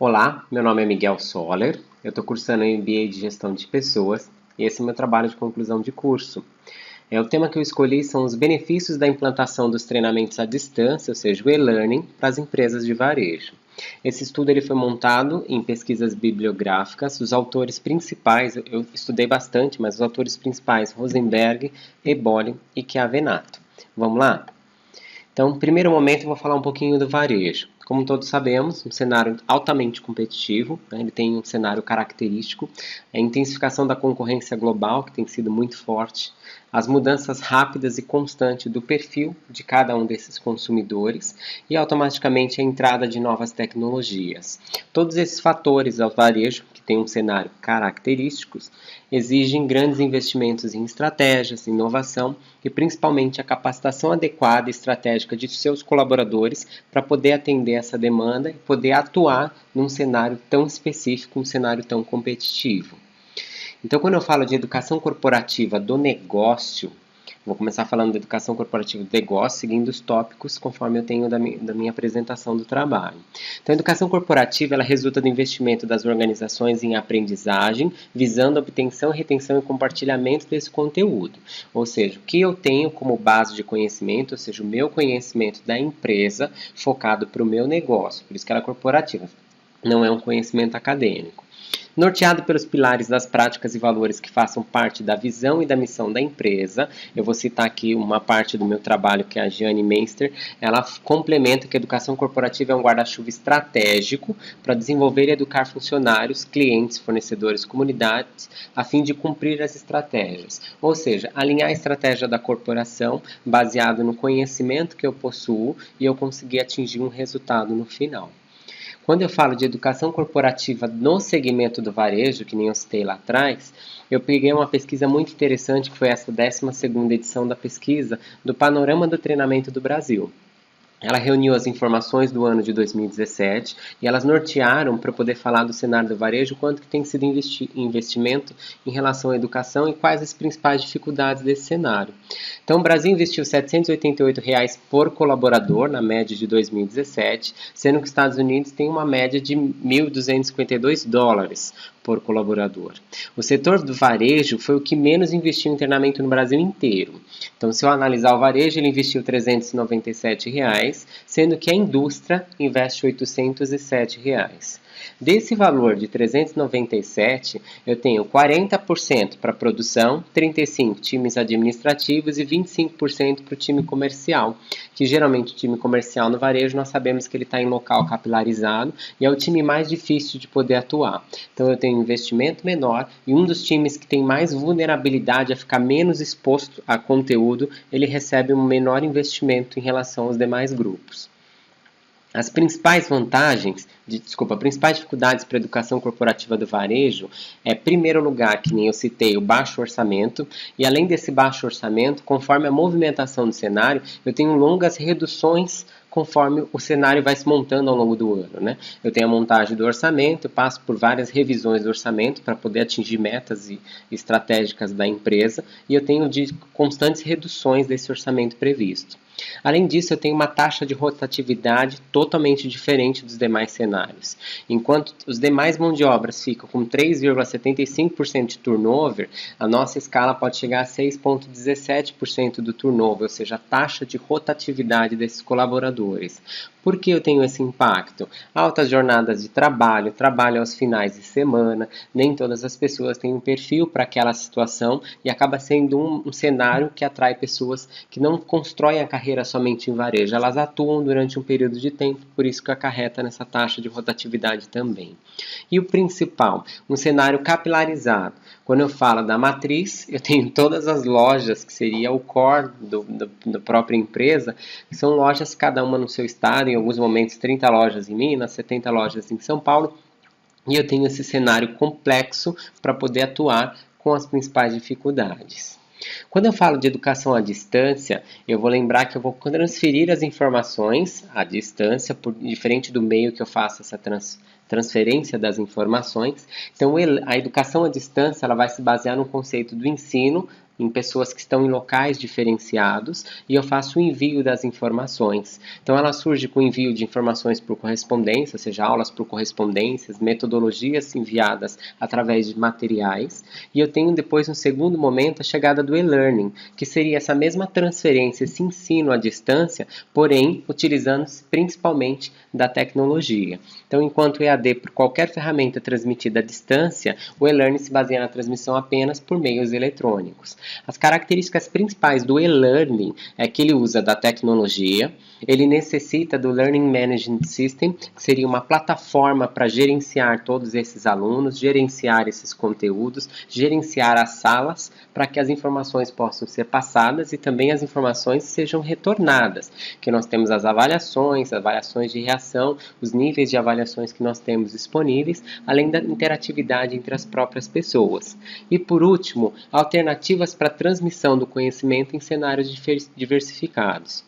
Olá, meu nome é Miguel Soller, eu estou cursando MBA de Gestão de Pessoas e esse é o meu trabalho de conclusão de curso. O tema que eu escolhi são os benefícios da implantação dos treinamentos à distância, ou seja, o e-learning, para as empresas de varejo. Esse estudo ele foi montado em pesquisas bibliográficas, os autores principais, eu estudei bastante, mas os autores principais, Rosenberg, Eboli e Chiavenato. Vamos lá? Então, no primeiro momento, eu vou falar um pouquinho do varejo. Como todos sabemos, um cenário altamente competitivo, né? Ele tem um cenário característico, a intensificação da concorrência global, que tem sido muito forte, as mudanças rápidas e constantes do perfil de cada um desses consumidores e automaticamente a entrada de novas tecnologias. Todos esses fatores ao varejo, que tem um cenário característicos, exigem grandes investimentos em estratégias, inovação e principalmente a capacitação adequada e estratégica de seus colaboradores para poder atender essa demanda e poder atuar num cenário tão específico, um cenário tão competitivo. Então, quando eu falo de educação corporativa do negócio, vou começar falando da educação corporativa do negócio, seguindo os tópicos conforme eu tenho da minha apresentação do trabalho. Então, a educação corporativa ela resulta do investimento das organizações em aprendizagem, visando a obtenção, retenção e compartilhamento desse conteúdo. Ou seja, o que eu tenho como base de conhecimento, ou seja, o meu conhecimento da empresa focado para o meu negócio. Por isso que ela é corporativa, não é um conhecimento acadêmico. Norteado pelos pilares das práticas e valores que façam parte da visão e da missão da empresa, eu vou citar aqui uma parte do meu trabalho que é a Giane Meister, ela complementa que a educação corporativa é um guarda-chuva estratégico para desenvolver e educar funcionários, clientes, fornecedores, comunidades, a fim de cumprir as estratégias. Ou seja, alinhar a estratégia da corporação baseado no conhecimento que eu possuo e eu conseguir atingir um resultado no final. Quando eu falo de educação corporativa no segmento do varejo, que nem eu citei lá atrás, eu peguei uma pesquisa muito interessante, que foi essa 12ª edição da pesquisa do Panorama do Treinamento do Brasil. Ela reuniu as informações do ano de 2017 e elas nortearam para poder falar do cenário do varejo, quanto que tem sido investimento em relação à educação e quais as principais dificuldades desse cenário. Então, o Brasil investiu R$ 788 por colaborador na média de 2017, sendo que os Estados Unidos tem uma média de $1.252 por colaborador. O setor do varejo foi o que menos investiu em treinamento no Brasil inteiro. Então, se eu analisar o varejo, ele investiu R$ 397, sendo que a indústria investe R$ 807. Desse valor de 397, eu tenho 40% para produção, 35% times administrativos e 25% para o time comercial, que geralmente o time comercial no varejo nós sabemos que ele está em local capilarizado e é o time mais difícil de poder atuar. Então eu tenho um investimento menor e um dos times que tem mais vulnerabilidade a ficar menos exposto a conteúdo, ele recebe um menor investimento em relação aos demais grupos. As principais principais dificuldades para a educação corporativa do varejo é, em primeiro lugar, que nem eu citei, o baixo orçamento, e além desse baixo orçamento, conforme a movimentação do cenário, eu tenho longas reduções conforme o cenário vai se montando ao longo do ano, né? Eu tenho a montagem do orçamento, eu passo por várias revisões do orçamento para poder atingir metas estratégicas da empresa, e eu tenho constantes reduções desse orçamento previsto. Além disso, eu tenho uma taxa de rotatividade totalmente diferente dos demais cenários. Enquanto os demais mão de obras ficam com 3,75% de turnover, a nossa escala pode chegar a 6,17% do turnover, ou seja, a taxa de rotatividade desses colaboradores. Por que eu tenho esse impacto? Altas jornadas de trabalho, trabalho aos finais de semana, nem todas as pessoas têm um perfil para aquela situação e acaba sendo um cenário que atrai pessoas que não constroem a carreira somente em varejo, elas atuam durante um período de tempo, por isso que acarreta nessa taxa de rotatividade também. E o principal, um cenário capilarizado. Quando eu falo da matriz, eu tenho todas as lojas, que seria o core da própria empresa, que são lojas cada uma no seu estado, em alguns momentos 30 lojas em Minas, 70 lojas em São Paulo, e eu tenho esse cenário complexo para poder atuar com as principais dificuldades. Quando eu falo de educação à distância, eu vou lembrar que eu vou transferir as informações à distância, diferente do meio que eu faço essa transferência das informações. Então, a educação à distância ela vai se basear no conceito do ensino em pessoas que estão em locais diferenciados e eu faço o envio das informações. Então ela surge com o envio de informações por correspondência, ou seja, aulas por correspondências, metodologias enviadas através de materiais, e eu tenho depois, no segundo momento, a chegada do e-learning, que seria essa mesma transferência, esse ensino à distância, porém utilizando-se principalmente da tecnologia. Então, enquanto o EAD, por qualquer ferramenta transmitida à distância, o e-learning se baseia na transmissão apenas por meios eletrônicos. As características principais do e-learning é que ele usa da tecnologia, ele necessita do Learning Management System, que seria uma plataforma para gerenciar todos esses alunos, gerenciar esses conteúdos, gerenciar as salas, para que as informações possam ser passadas e também as informações sejam retornadas, que nós temos as avaliações de reação, os níveis de avaliações que nós temos disponíveis, além da interatividade entre as próprias pessoas. E por último, alternativas para a transmissão do conhecimento em cenários diversificados.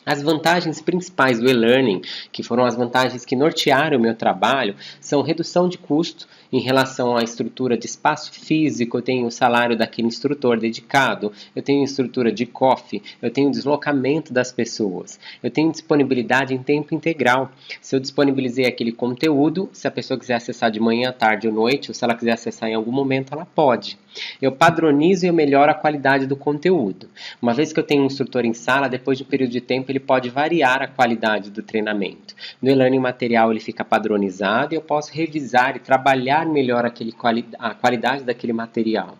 As vantagens principais do e-learning, que foram as vantagens que nortearam o meu trabalho, são redução de custo em relação à estrutura de espaço físico, eu tenho o salário daquele instrutor dedicado, eu tenho estrutura de coffee, eu tenho deslocamento das pessoas, eu tenho disponibilidade em tempo integral. Se eu disponibilizei aquele conteúdo, se a pessoa quiser acessar de manhã, tarde ou noite, ou se ela quiser acessar em algum momento, ela pode. Eu padronizo e eu melhoro a qualidade do conteúdo. Uma vez que eu tenho um instrutor em sala, depois de um período de tempo, ele pode variar a qualidade do treinamento. No e-learning material, ele fica padronizado e eu posso revisar e trabalhar melhor a qualidade daquele material.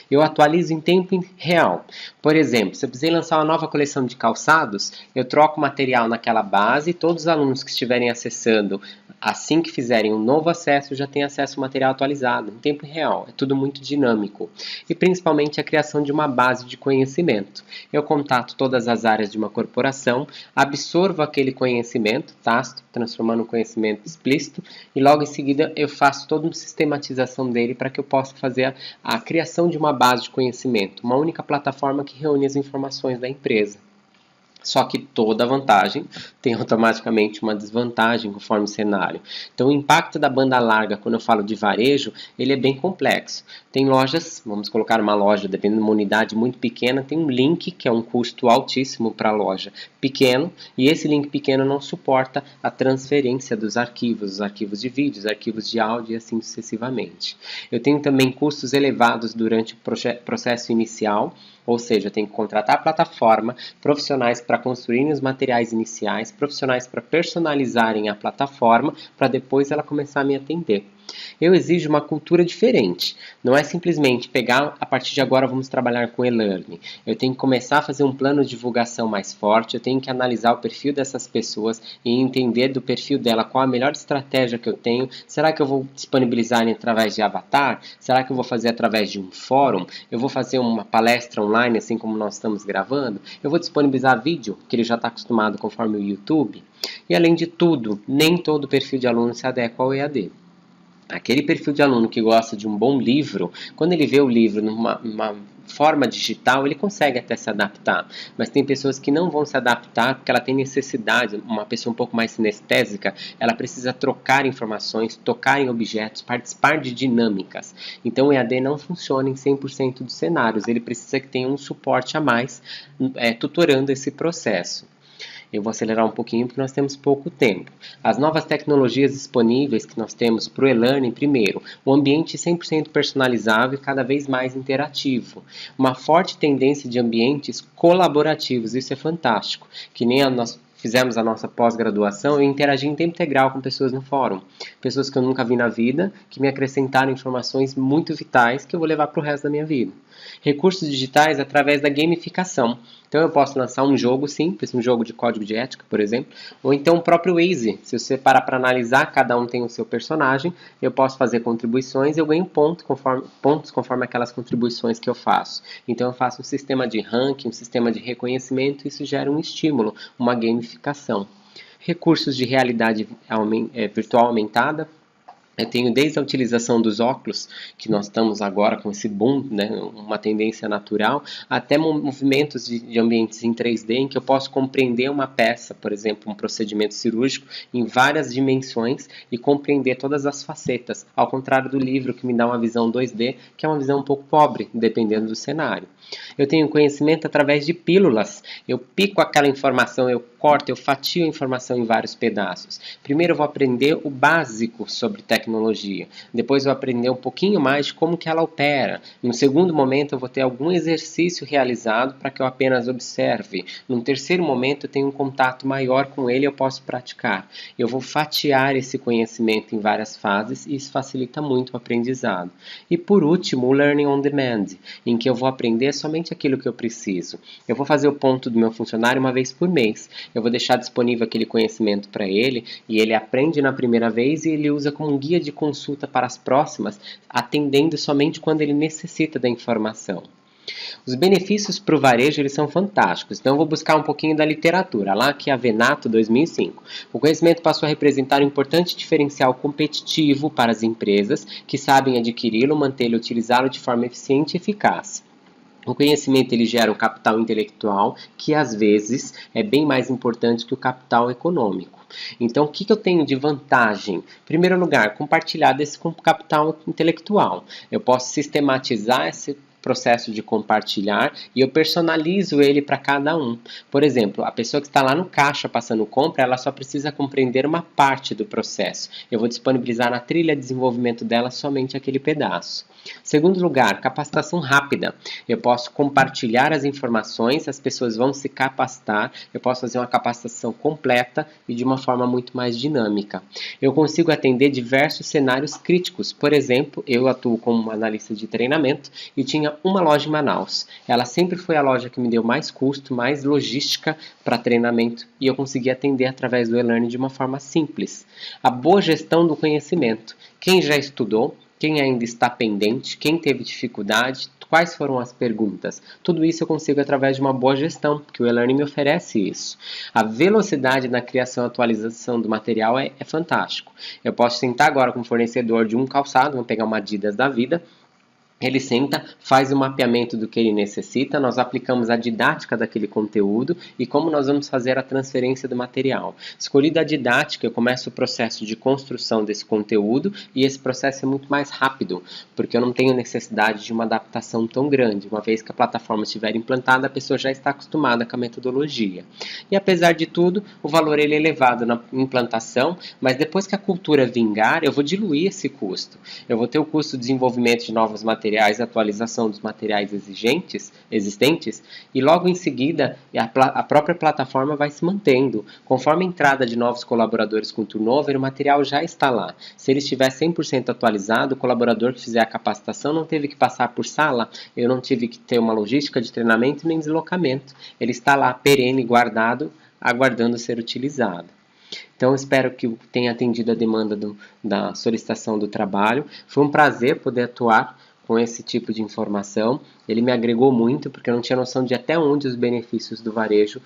Eu atualizo em tempo real. Por exemplo, se eu precisei lançar uma nova coleção de calçados, eu troco o material naquela base e todos os alunos que estiverem acessando, assim que fizerem um novo acesso, já têm acesso ao material atualizado, em tempo real. É tudo muito dinâmico. E principalmente a criação de uma base de conhecimento. Eu contato todas as áreas de uma corporação, absorvo aquele conhecimento tácito, transformando um conhecimento explícito, e logo em seguida eu faço toda uma sistematização dele para que eu possa fazer a criação de uma base de conhecimento, uma única plataforma que reúne as informações da empresa. Só que toda vantagem tem automaticamente uma desvantagem conforme o cenário. Então o impacto da banda larga, quando eu falo de varejo, ele é bem complexo. Tem lojas, vamos colocar uma loja, dependendo de uma unidade muito pequena, tem um link que é um custo altíssimo para a loja pequeno, e esse link pequeno não suporta a transferência dos arquivos, os arquivos de vídeos, arquivos de áudio e assim sucessivamente. Eu tenho também custos elevados durante o processo inicial, ou seja, eu tenho que contratar a plataforma, profissionais para construírem os materiais iniciais, profissionais para personalizarem a plataforma, para depois ela começar a me atender. Eu exijo uma cultura diferente. Não é simplesmente pegar, a partir de agora vamos trabalhar com e-learning. Eu tenho que começar a fazer um plano de divulgação mais forte, eu tenho que analisar o perfil dessas pessoas e entender do perfil dela qual a melhor estratégia que eu tenho. Será que eu vou disponibilizar através de avatar? Será que eu vou fazer através de um fórum? Eu vou fazer uma palestra online, assim como nós estamos gravando? Eu vou disponibilizar vídeo, que ele já está acostumado conforme o YouTube? E além de tudo, nem todo perfil de aluno se adequa ao EAD. Aquele perfil de aluno que gosta de um bom livro, quando ele vê o livro numa forma digital, ele consegue até se adaptar. Mas tem pessoas que não vão se adaptar porque ela tem necessidade, uma pessoa um pouco mais sinestésica, ela precisa trocar informações, tocar em objetos, participar de dinâmicas. Então o EAD não funciona em 100% dos cenários, ele precisa que tenha um suporte a mais, tutorando esse processo. Eu vou acelerar um pouquinho porque nós temos pouco tempo. As novas tecnologias disponíveis que nós temos para o e-learning, primeiro, um ambiente 100% personalizável e cada vez mais interativo. Uma forte tendência de ambientes colaborativos, isso é fantástico, que nem nós fizemos a nossa pós-graduação, eu interagi em tempo integral com pessoas no fórum. Pessoas que eu nunca vi na vida, que me acrescentaram informações muito vitais que eu vou levar para o resto da minha vida. Recursos digitais através da gamificação. Então eu posso lançar um jogo simples, um jogo de código de ética, por exemplo, ou então o próprio Waze. Se você parar para analisar, cada um tem o seu personagem, eu posso fazer contribuições e eu ganho pontos conforme aquelas contribuições que eu faço. Então eu faço um sistema de ranking, um sistema de reconhecimento, e isso gera um estímulo, uma gamificação. Recursos de realidade virtual aumentada. Eu tenho desde a utilização dos óculos, que nós estamos agora com esse boom, né, uma tendência natural, até movimentos de ambientes em 3D, em que eu posso compreender uma peça, por exemplo, um procedimento cirúrgico, em várias dimensões e compreender todas as facetas, ao contrário do livro, que me dá uma visão 2D, que é uma visão um pouco pobre, dependendo do cenário. Eu tenho conhecimento através de pílulas. Eu pico aquela informação, eu corto, eu fatio a informação em vários pedaços. Primeiro eu vou aprender o básico sobre tecnologia. Depois eu vou aprender um pouquinho mais de como que ela opera. No segundo momento eu vou ter algum exercício realizado para que eu apenas observe. No terceiro momento eu tenho um contato maior com ele e eu posso praticar. Eu vou fatiar esse conhecimento em várias fases e isso facilita muito o aprendizado. E por último, o Learning on Demand, em que eu vou aprender somente aquilo que eu preciso. Eu vou fazer o ponto do meu funcionário uma vez por mês. Eu vou deixar disponível aquele conhecimento para ele e ele aprende na primeira vez e ele usa como um guia de consulta para as próximas, atendendo somente quando ele necessita da informação. Os benefícios para o varejo eles são fantásticos, então eu vou buscar um pouquinho da literatura, lá que é a Venato 2005. O conhecimento passou a representar um importante diferencial competitivo para as empresas que sabem adquiri-lo, mantê-lo e utilizá-lo de forma eficiente e eficaz. O conhecimento ele gera um capital intelectual que às vezes é bem mais importante que o capital econômico. Então, o que eu tenho de vantagem? Em primeiro lugar, compartilhar desse capital intelectual. Eu posso sistematizar esse processo de compartilhar e eu personalizo ele para cada um. Por exemplo, a pessoa que está lá no caixa passando compra, ela só precisa compreender uma parte do processo. Eu vou disponibilizar na trilha de desenvolvimento dela somente aquele pedaço. Segundo lugar, capacitação rápida. Eu posso compartilhar as informações, as pessoas vão se capacitar, eu posso fazer uma capacitação completa e de uma forma muito mais dinâmica. Eu consigo atender diversos cenários críticos. Por exemplo, eu atuo como analista de treinamento e tinha uma loja em Manaus. Ela sempre foi a loja que me deu mais custo, mais logística para treinamento e eu consegui atender através do e-learning de uma forma simples. A boa gestão do conhecimento. Quem já estudou, quem ainda está pendente, quem teve dificuldade, quais foram as perguntas. Tudo isso eu consigo através de uma boa gestão, porque o e-learning me oferece isso. A velocidade na criação e atualização do material é fantástico. Eu posso sentar agora com o fornecedor de um calçado, vamos pegar uma Adidas da vida, ele senta, faz o mapeamento do que ele necessita, nós aplicamos a didática daquele conteúdo e como nós vamos fazer a transferência do material. Escolhida a didática, eu começo o processo de construção desse conteúdo e esse processo é muito mais rápido, porque eu não tenho necessidade de uma adaptação tão grande. Uma vez que a plataforma estiver implantada, a pessoa já está acostumada com a metodologia. E apesar de tudo, o valor ele é elevado na implantação, mas depois que a cultura vingar, eu vou diluir esse custo. Eu vou ter o custo de desenvolvimento de novos materiais, atualização dos materiais existentes, e logo em seguida a própria plataforma vai se mantendo. Conforme a entrada de novos colaboradores com turnover, o material já está lá. Se ele estiver 100% atualizado, o colaborador que fizer a capacitação não teve que passar por sala, eu não tive que ter uma logística de treinamento nem deslocamento. Ele está lá perene, guardado, aguardando ser utilizado. Então, espero que tenha atendido a demanda da solicitação do trabalho. Foi um prazer poder atuar com esse tipo de informação. Ele me agregou muito, porque eu não tinha noção de até onde os benefícios do varejo,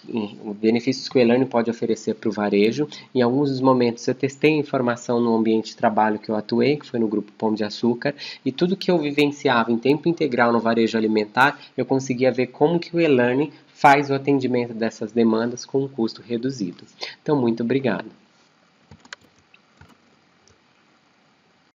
os benefícios que o e-learning pode oferecer para o varejo. Em alguns dos momentos eu testei a informação no ambiente de trabalho que eu atuei, que foi no grupo Pão de Açúcar, e tudo que eu vivenciava em tempo integral no varejo alimentar, eu conseguia ver como que o e-learning faz o atendimento dessas demandas com um custo reduzido. Então, muito obrigado.